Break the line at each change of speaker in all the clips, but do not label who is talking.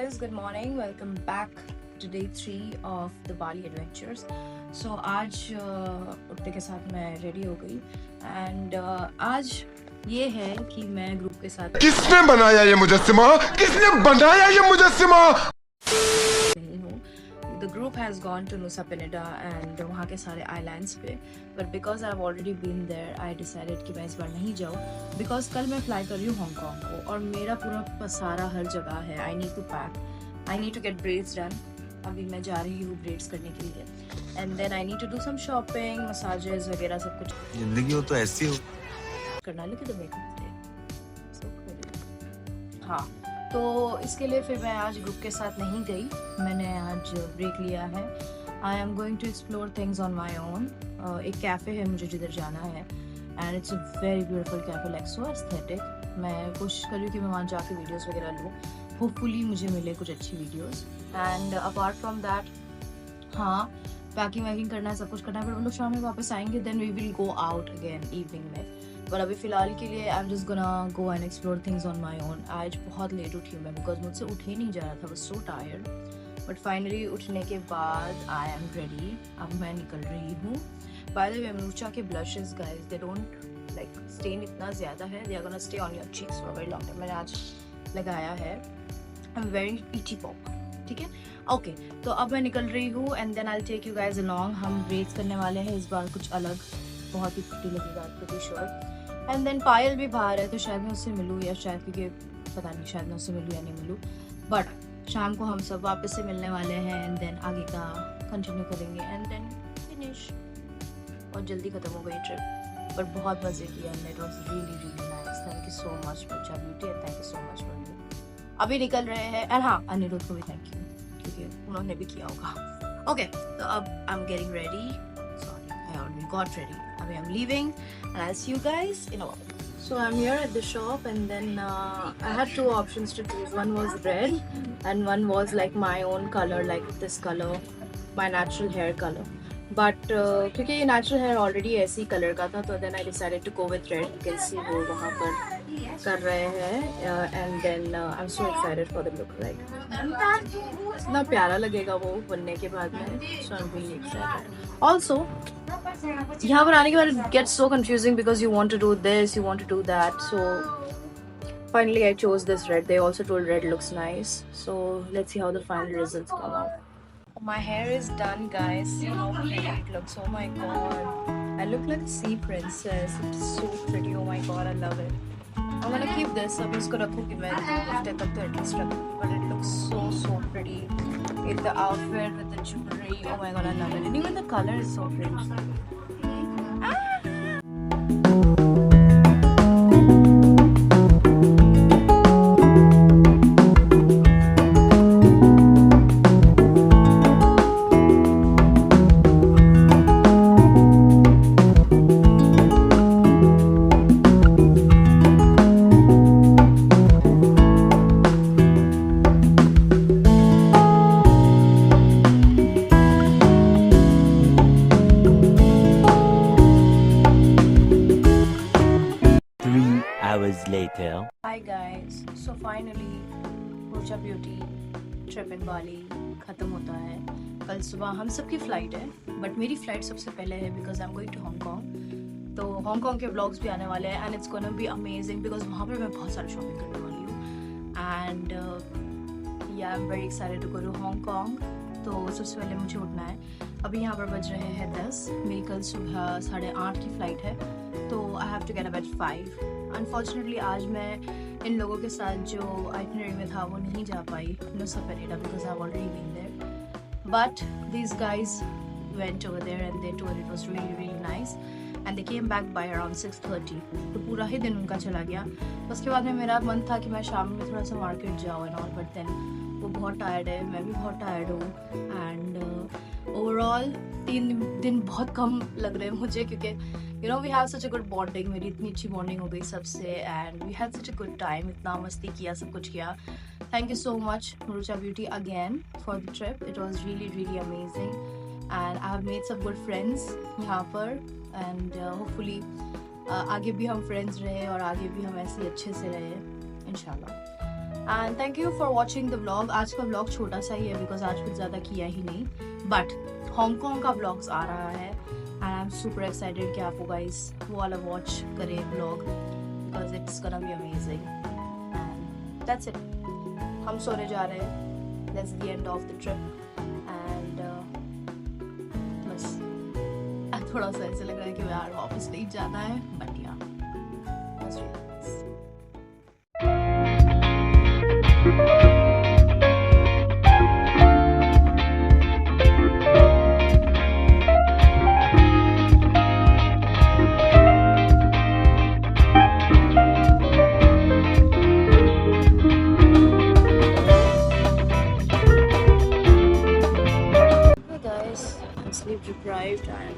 guys, good morning. Welcome back to day 3 of the Bali Adventures. So आज उठने के साथ मैं रेडी हो गई एंड आज ये है कि मैं ग्रुप के साथ
किसने बनाया ये मुजस्सिमा? किसने बनाया ये मुजस्सिमा?
नहीं हूँ. The group has gone to Nusa Penida and वहाँ के सारे islands पे, but because I've already been there, I decided कि मैं इस बार नहीं जाऊँ because कल मैं fly कर रही हूँ हांगकांग को और मेरा पूरा पसारा हर जगह है. I need to pack, I need to get braids done. अभी मैं जा रही हूँ braids करने के लिए and then I need to do some shopping, massages वगैरह सब कुछ.
जिंदगी हो तो ऐसी हो
करना लेकिन तो मेकअप से हाँ. तो इसके लिए फिर मैं आज ग्रुप के साथ नहीं गई. मैंने आज ब्रेक लिया है. I am going to explore things on my own. एक कैफ़े है मुझे जिधर जाना है and it's a very beautiful café, like so aesthetic. मैं कोशिश कर रही हूँ कि मैं वहाँ जाके वीडियोस वगैरह लूँ. होपफुली मुझे मिले कुछ अच्छी videos. And apart from that हाँ, पैकिंग वैकिंग करना है, सब कुछ करना है. पर हम लोग शाम में वापस आएंगे, then we will go out again evening में. पर अभी फ़िलहाल के लिए I am just gonna go and explore things on my own. आज बहुत लेट उठी हूँ मैं बिकॉज मुझसे उठ ही नहीं जा रहा था, बस सो टायर्ड. बट फाइनली उठने के बाद आई एम रेडी. अब मैं निकल रही हूँ. बाय द वे अमरूचा के blushes guys, they don't like stain इतना ज़्यादा है, they are gonna stay on your cheeks for very long time. मैंने आज लगाया है. I am very peachy pop. ठीक है, ओके. तो अब मैं निकल रही हूँ and then I will take you guys along. हम ब्रेड्स करने वाले हैं इस बार, कुछ अलग, बहुत ही प्रिटी लगेगा, pretty sure. And then Payal भी बाहर है तो शायद मैं उससे मिलूँ या शायद, क्योंकि पता नहीं शायद मैं उससे मिलूँ या नहीं मिलूँ. बट शाम को हम सब वापस से मिलने वाले हैं एंड देन आगे का कंटिन्यू करेंगे एंड देन फिनिश. और जल्दी ख़त्म हो गई ट्रिप, बट बहुत मज़े किया हमने. It was really really nice. Thank you so much for beauty and thank you so much for you. अभी निकल रहे हैं एंड हाँ, अनिरुद्ध को भी थैंक यू क्योंकि उन्होंने भी किया होगा. ओके, तो अब I am getting ready. Sorry, I already got ready. I am leaving and I'll see you guys in a while. So I'm here at the shop and then I had two options to choose. One was red and one was like my own color, like this color, my natural hair color. But क्योंकि ये natural hair already ऐसे ही color का था, तो then I decided to go with red. You can see वो वहाँ पर कर रहे हैं and then I'm so excited for the look. Like इतना प्यारा लगेगा वो बनने के बाद में. So I'm really excited. Also यहाँ पर आने के बाद it gets so confusing because you want to do this, you want to do that. So finally I chose this red. They also told red looks nice. So let's see how the final results come out. My hair is done, guys. See how pretty it looks. Oh my god, I look like a sea princess. It's so pretty. Oh my god, I love it. I'm gonna keep this. अब इसको रखूँगी मैं हफ्ते तक तो at least रखूँगी. But it looks so pretty. With the outfit, with the jewelry. Oh my god, I love it. And even the color is so pretty.
later.
Hi guys, so finally Pooja Beauty trip in Bali खत्म होता है. कल सुबह हम सबकी flight है, but मेरी flight सबसे पहले है because I am going to Hong. तो हांगकांग के व्लॉग्स भी आने वाले हैं and it's gonna be amazing because वहाँ पर मैं बहुत सारी शॉपिंग करने वाली हूँ. And yeah I am very excited to go to Hong. तो सबसे पहले मुझे उठना है. अभी यहाँ पर बज रहे हैं 10. मेरी कल सुबह 8:30 की फ़्लाइट है, तो I have to get up at 5. Unfortunately आज मैं इन लोगों के साथ जो आइटनरी में था वो नहीं जा पाई Nusa Penida because I have already been there. But these guys went over there and they told it was really really nice and they came back by around 6:30. तो पूरा ही दिन उनका चला गया. उसके बाद में मेरा मन था कि मैं शाम में थोड़ा सा मार्केट जाऊँ एंड ऑल, बट देन वो बहुत टायर्ड है, मैं भी बहुत टायर्ड हूँ. एंड ओवरऑल 3 दिन बहुत कम लग रहे हैं मुझे क्योंकि you know we have such a good bonding. मेरी इतनी अच्छी बॉन्डिंग हो गई सबसे and we had such a good time. इतना मस्ती किया, सब कुछ किया. Thank you so much Marucha Beauty again for the trip. It was really really amazing and I have made some good friends यहाँ पर and hopefully आगे भी हम फ्रेंड्स रहे और आगे भी हम ऐसे अच्छे से रहे इंशाल्लाह. And thank you for watching the vlog. आज का व्लॉग छोटा सा ही है बिकॉज आज कुछ ज़्यादा किया ही नहीं, बट हांगकांग का व्लॉग्स आ रहा है and I am super excited कि आप वो गाइस वो वाला वॉच करें vlog because it's gonna be amazing and that's it. हम सोने जा रहे हैं, that's the end of the trip and बस थोड़ा सा ऐसे लग रहा है कि यार वापस नहीं जाना है, बट या बस relax. Sleep deprived and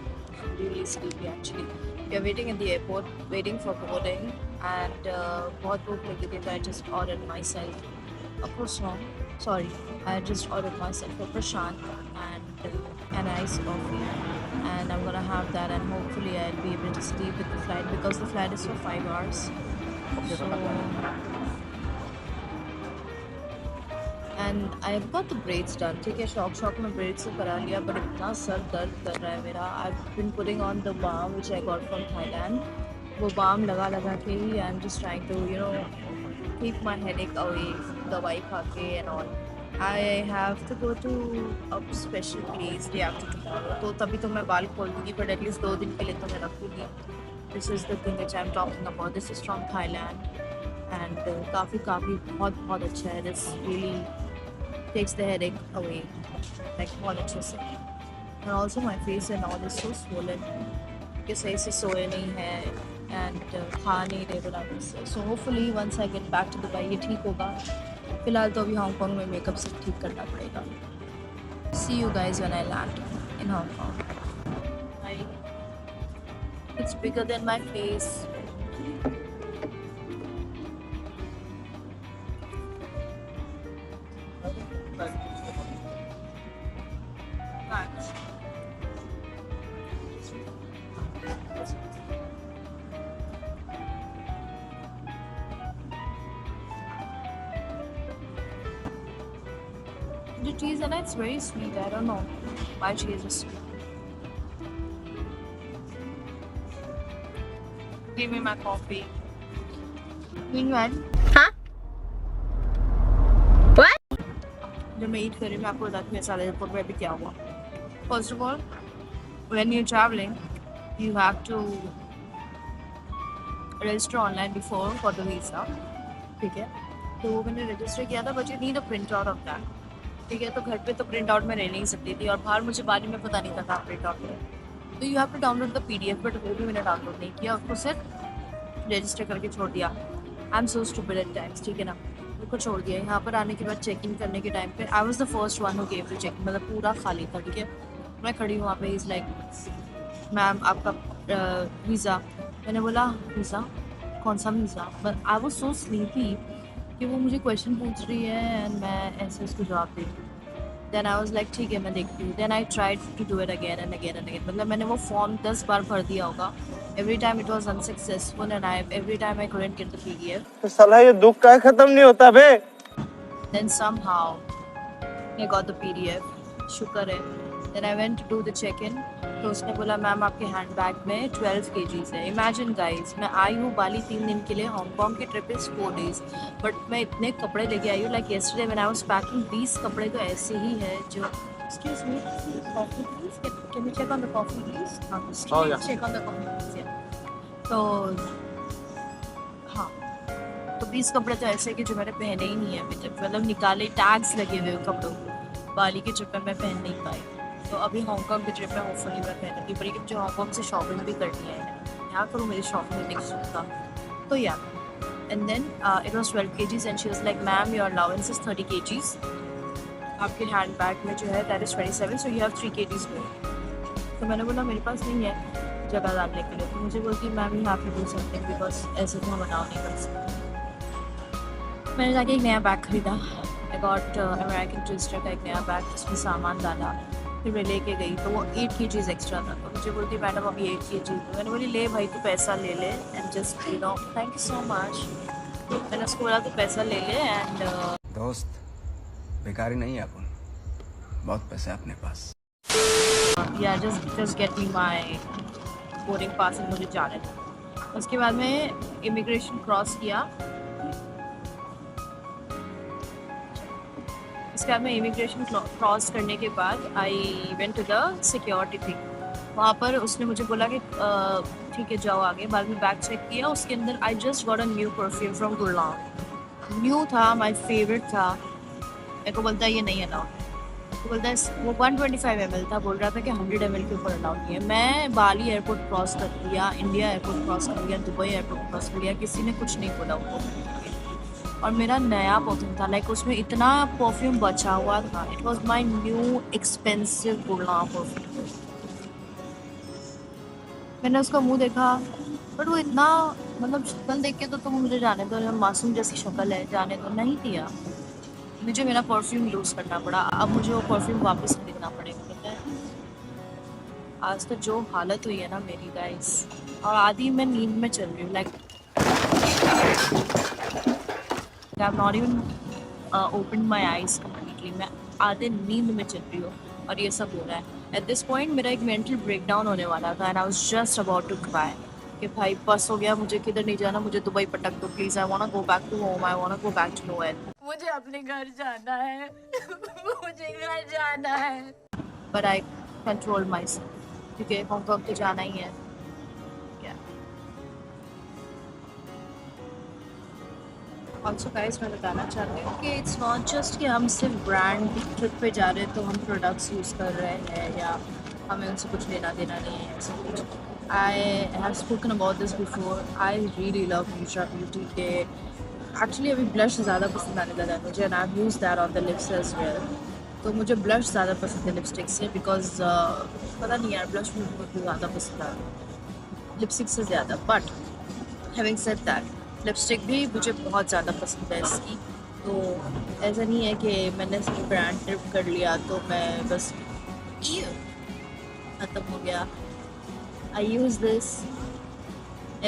really sleepy actually. We are waiting at the airport, waiting for boarding, and बहुत भूख लगी थी, so I just ordered myself a croissant. Sorry, I just ordered myself a croissant and an iced coffee, and I'm gonna have that, and hopefully I'll be able to sleep with the flight because the flight is for 5 hours. So, and I got the breads done. ठीक है, शौक में bread से करा लिया, but इतना sir दर्द कर रहा है मेरा। I been putting on the balm which I got from Thailand. वो बाम लगा के ही I am just trying to keep my headache away, दवाई खा के and all. I have to go to a special place day after tomorrow, तो तभी तो मैं बाल खोल दूँगी, बट एटलीस्ट 2 दिन के लिए तो मैं रखूँगी। This is the thing which I am talking about. This is from Thailand and काफ़ी बहुत अच्छा है। This really takes the headache away, like बहुत अच्छे से। And also my face and all is so swollen कि सही से सोए नहीं है and खा नहीं रहे बराबर से। So hopefully once I get back to Dubai ये ठीक होगा। फिलहाल तो अभी हांगकांग में मेकअप से ठीक करना पड़ेगा। See you guys when I land in Hong Kong. It's bigger than my face. The cheese and it's very sweet. I don't know why cheese is sweet. Give me my coffee. Meanwhile,
Huh? What?
जब मैं ईट कर रही हूँ मैं आपको बताती हूँ मेरे साथ एयरपोर्ट में अभी क्या हुआ। First of all when you're traveling you have to register online before for the visa. ठीक है, तो वो मैंने रजिस्टर किया था, but you need a print out of that. ठीक है, तो घर पे तो प्रिंट आउट में रह नहीं सकती थी और बाहर मुझे बारी में पता नहीं था प्रिंट आउट में, तो you have to download the PDF, but वो भी मैंने डाउनलोड नहीं किया, उसको सिर्फ रजिस्टर करके छोड़ दिया। I am so stupid at times. ठीक है ना, उसको छोड़ दिया। यहाँ पर आने के बाद चेक इन करने के टाइम पे I was the first one who gave the cheque, मतलब पूरा खाली था। ठीक है, मैं खड़ी हूँ वहाँ पे, इज़ लाइक मैम आपका वीज़ा। मैंने बोला वीज़ा कौन सा visa, but I was so sleepy कि वो मुझे क्वेश्चन पूछ रही है एंड मैं ऐसे उसको जवाब दे रही हूँ। देन आई वाज लाइक ठीक है मैं देखती हूँ। Then I tried to do it again and again and again, मतलब मैंने वो फॉर्म 10 बार भर दिया होगा। Every time it was unsuccessful and every time I couldn't get the PDF।
तो साला ये दुख का खत्म नहीं होता बे।
Then somehow I got the PDF, शुक्र है। Then I went to do the check-in, तो उसने बोला मैम आपके हैंड बैग में 12 kgs है। इमेजिन गाइज, मैं आई हूँ बाली 3 दिन के लिए, हांगकांग की ट्रिप इज़ 4 days, बट मैं इतने कपड़े लेके आई हूँ। Like yesterday when I was packing 20 कपड़े तो ऐसे ही है जो excuse me, coffee please, can you check on the coffee please?
Oh, yeah.
Check on the coffee please, yeah. तो हाँ, तो 20 कपड़े तो ऐसे कि जो मैंने पहने ही नहीं है अभी तक, मतलब निकाले, टैग्स लगे हुए कपड़ों को। बाली की ट्रिप में मैं पहन नहीं पाई, तो अभी हांगकांग की ट्रिप में होपफुली मैं पहनूंगी। पर मुझे हांगकांग से शॉपिंग भी करनी है, यहाँ करूँ मेरी शॉपिंग नेक्स्ट वीक का, तो yeah and then it was 12 kgs and she was like ma'am your allowance is 30 kgs, आपके हैंड बैग में जो है that is 27, so you have 3 kgs more। तो मैंने बोला मेरे पास नहीं है जगह डालने के लिए, तो मुझे बोलती ma'am you have to do something because ऐसे तो हम अलाउ नहीं कर सकते। मैंने जाके एक नया बैग खरीदा। आई गॉट अमेरिकन टूरिस्टर का एक नया बैग जिसमें सामान डाला, फिर मैं लेके गई तो वो 8 kgs एक्स्ट्रा था। तो मुझे बोलती मैडम अभी 8 kg। मैंने बोली ले भाई तू पैसा ले ले and just you know thank you so much. मैंने उसको बोला तो पैसा ले ले एंड
दोस्त बेकारी नहीं है अपन, बहुत पैसा है अपने पास।
या just get me my boarding pass and मुझे जाने दो। उसके बाद में इमिग्रेशन क्रॉस किया। इसके बाद में इमिग्रेशन क्रॉस करने के बाद I went to the security thing. वहाँ पर उसने मुझे बोला कि ठीक है जाओ आगे। बाद में बैग चेक किया, उसके अंदर I just got a new perfume from Guerlain. New था, माय फेवरेट था। मेरे को बोलता है ये नहीं अलाउड। तो बोलता है वो 125 ml था, बोल रहा था कि 100 ml के ऊपर अलाउड नहीं है। मैं बाली एयरपोर्ट क्रॉस कर लिया, इंडिया एयरपोर्ट क्रॉस कर लिया, दुबई एयरपोर्ट क्रॉस कर लिया, किसी ने कुछ नहीं बोला वो। और मेरा नया परफ्यूम था, लाइक उसमें इतना परफ्यूम बचा हुआ था। It was my new expensive Guerlain perfume. मैंने उसका मुंह देखा, बट वो इतना मतलब शक्ल देख के तो तुम मुझे जाने दो, मासूम जैसी शक्ल है, जाने दो। नहीं दिया, मुझे मेरा परफ्यूम लूज करना पड़ा। अब मुझे वो परफ्यूम वापस खरीदना पड़ेगा, पता है। आज तो जो हालत हुई है ना मेरी गाइस, और आधी मैं नींद में चल रही हूँ, like I have not even open my eyes completely. मैं आधे नींद में चल रही हूँ और ये सब हो रहा है। एट दिस पॉइंट मेरा एक मेंटल ब्रेकडाउन होने वाला था and I was just about to cry कि भाई बस हो गया, मुझे किधर नहीं जाना, मुझे दुबई पटक दो please. I want to go back to home, I want to go back to novel. मुझे अपने घर जाना है मुझे घर जाना है। But I control my self क्योंकि हांगकांग तो जाना ही है। ऑल्सो गाइस मैं बताना चाहती हूँ कि इट्स नॉट जस्ट कि हम सिर्फ ब्रांड ट्रिप पे जा रहे हैं तो हम प्रोडक्ट्स यूज़ कर रहे हैं या हमें उनसे कुछ लेना देना नहीं है, ऐसा कुछ। I have spoken about this before. I really love Nutra Beauty के एक्चुअली अभी ब्लश ज़्यादा पसंद आने लगा है मुझे and I use that on the lips as well. तो मुझे ब्लश ज़्यादा पसंद है लिपस्टिक से, बिकॉज पता नहीं यार ब्लश मुझे बहुत ज़्यादा पसंद आ रहा है लिपस्टिक से ज़्यादा। But having said that lipstick भी मुझे बहुत ज़्यादा पसंद है इसकी। तो ऐसा नहीं है कि मैंने सिर्फ ब्रांड ट्रिप कर लिया तो मैं बस ख़त्म हो गया। I use this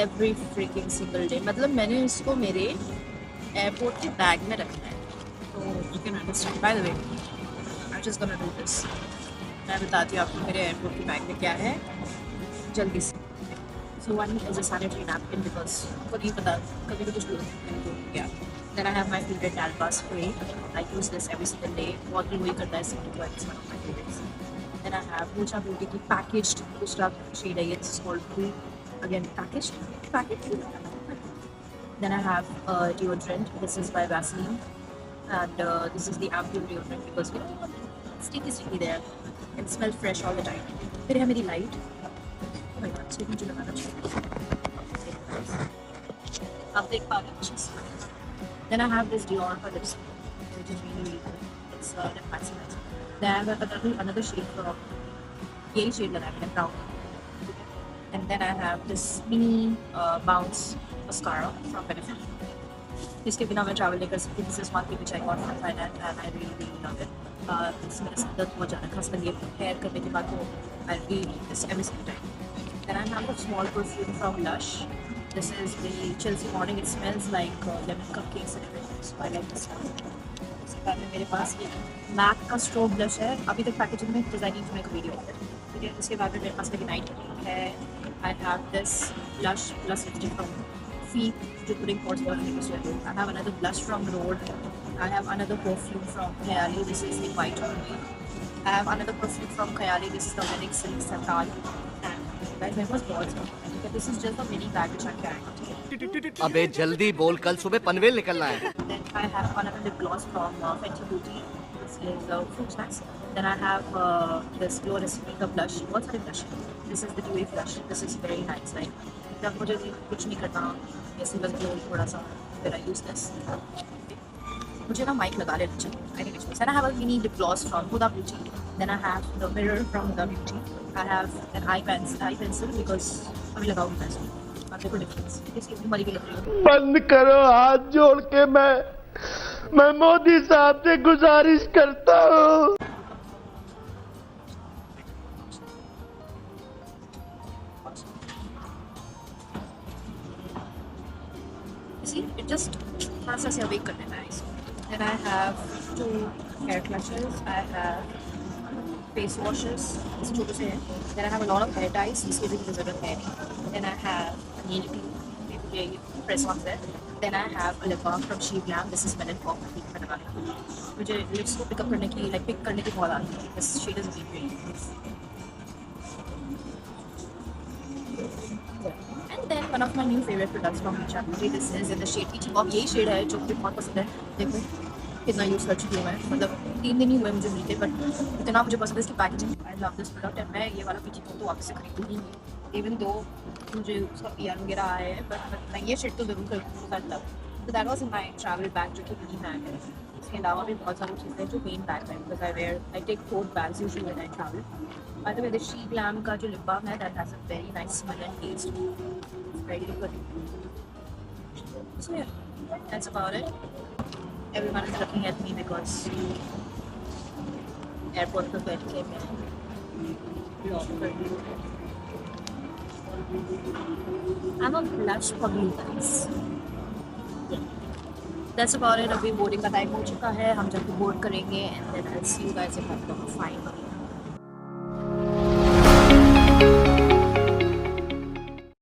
every freaking single day. मतलब मैंने इसको मेरे एयरपोर्ट के बैग में रखना है। तो you can understand. By the way I just gonna do this. मैं बताती हूँ आपको मेरे एयरपोर्ट के बैग में क्या है जल्दी से। So one is a sanitary napkin because what do you pata kabhi bhi kuch bhi ho gaya. Then I have my favorite Alba spray. I use this every single day. बहुत ही वही करता है city को, it's one of my favorites. Then I have Mucha Beauty की packaged दूसरा shade है ये, it's called Cool. Again packaged. Then I have deodorant. This is by Vaseline, and this is the ampoule deodorant because you know sticky there. It smells fresh all the time. फिर है मेरी light. मुझे लगाना चाहिए, आप देख पा रहे हैं अच्छे से। Then I have this Dior for lipstick, which is really good. It's lip maximizer. Then I have another shade from यही shade लगाया मैंने brown. And then I have this mini bounce mascara from Benefit. इसके बिना मैं travel नहीं कर सकती। This is one thing which I got from Thailand and I really love it. इसमें मेरा दर्द बहुत ज़्यादा खासकर ये hair करने के बाद तो I really need this every single time. Then I have a small perfume from Lush. This is the Chelsea Morning. It smells like lemon cupcakes and everything. So I like this one. इसके बाद में मेरे पास ये MAC का strobe blush है। अभी तक packaging में डिज़ाइनिंग में वीडियो है, ठीक है। इसके बाद में मेरे पास मेरी नाइट है। I have this blush plus lipstick from Feet, जो pudding pots बहुत famous है। I have another blush from Rode. I have another perfume from Kayali. This is the White Only. I have another perfume from Kayali. This is the Wedding Silk Santal. Guys, my first balls. This is just a mini bag which I'm carrying.
अबे जल्दी बोल, कल सुबह पनवेल निकलना है।
Then I have another lip gloss from Fenty Beauty. This is Fruit Snacks. Then I have this Glow Recipe का blush. बहुत सारे blush हैं. This is the Dewy blush. This is very nice, right? जब मुझे कुछ नहीं करना, ऐसे बस glow थोड़ा सा, फिर I use this. मुझे ना माइक लगा लेना चाहिए। I think it's nice. Then I have a mini lip gloss from Huda Beauty. Then I have the mirror from Huda Beauty. I have an eye pencil because अभी लगाऊंगा इसमें। आप देखो डिफरेंस, इसकी बीमारी भी लग रही है।
बंद करो, हाथ जोड़ के मैं मोदी साहब से गुजारिश करता हूँ।
इसी easy. It just थोड़ा सा से awake कर देता है इसको. Then I have 2 hair clutches. I have face washes. इस छोटे से हैं. Then I have a lot of hair ties. इसकी भी मुझे ज़रूरत है नहीं. Then I have a nail glue. ये press on है. Then I have a lip balm from She Glam. This is Melon Pop. मुझे लिप्स को पिकअप करने की पिक करने की बहुत आदत है. This shade is really great. And then one of my new favorite products from Meesha Beauty. This is in the shade Peachy Pop. यही shade है जो मुझे बहुत पसंद है. देखो कितना यूज़ कर चुकी हूँ मैं. मतलब 3 दिन ही हुए मुझे मिलते, बट इतना मुझे पसंद है इसकी packaging. I love this product and मैं ये वाला Peachy Pop तो वापस से खरीदूँगी. इवन दो मुझे उसका PR वगैरह आया है, बट मैं ये शेड तो ज़रूर खरीदूँगी. So that was in my travel bag जो कि mini bag है. इसके अलावा भी बहुत सारी चीज़ें हैं जो मेन बैग है, because I take 4 bags usually when I travel. By the way, the She Glam का जो lip balm है, that has a very nice smell and taste. It's very good. So yeah, that's about it. Everyone is looking at me because airport पे बैठ के मैं vlog कर रही हूँ. I'm a blush public guys. That's about it. अभी boarding का time हो चुका है. हम जब बोर्ड करेंगे and then I'll see you guys if I'm gonna find